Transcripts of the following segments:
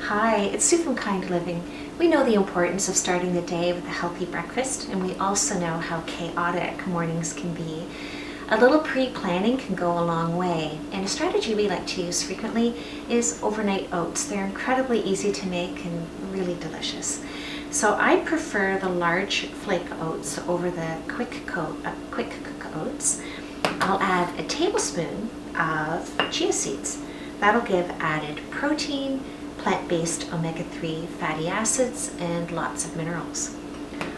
Hi, it's Sue from Kind Living. We know the importance of starting the day with a healthy breakfast, and we also know how chaotic mornings can be. A little pre-planning can go a long way, and a strategy we like to use frequently is overnight oats. They're incredibly easy to make and really delicious. So I prefer the large flake oats over the quick cook oats. I'll add a tablespoon of chia seeds. That'll give added protein, plant-based omega-3 fatty acids, and lots of minerals.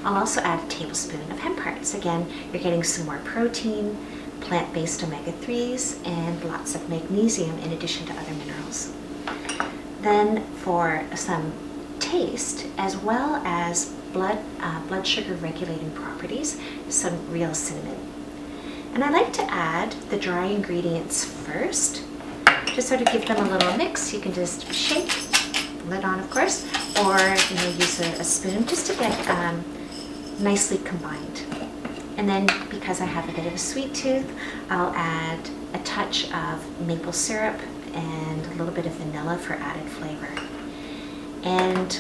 I'll also add a tablespoon of hemp hearts. Again, you're getting some more protein, plant-based omega-3s, and lots of magnesium in addition to other minerals. Then for some taste, as well as blood sugar regulating properties, some real cinnamon. And I like to add the dry ingredients first, just sort of give them a little mix. You can just shake, lid on of course, or use a spoon just to get nicely combined. And then because I have a bit of a sweet tooth, I'll add a touch of maple syrup and a little bit of vanilla for added flavor. And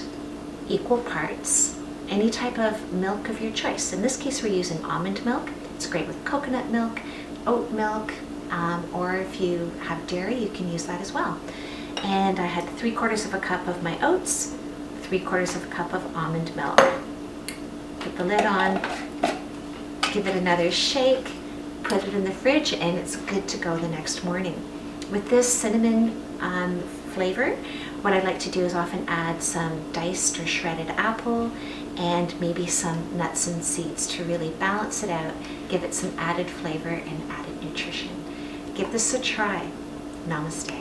equal parts any type of milk of your choice. In this case we're using almond milk. It's great with coconut milk, oat milk, or if you have dairy you can use that as well. And I had 3/4 of a cup of my oats, 3/4 of a cup of almond milk. Put the lid on, give it another shake, put it in the fridge, and it's good to go the next morning. With this cinnamon flavor, what I like to do is often add some diced or shredded apple and maybe some nuts and seeds to really balance it out, give it some added flavor and added nutrition. Give this a try. Namaste.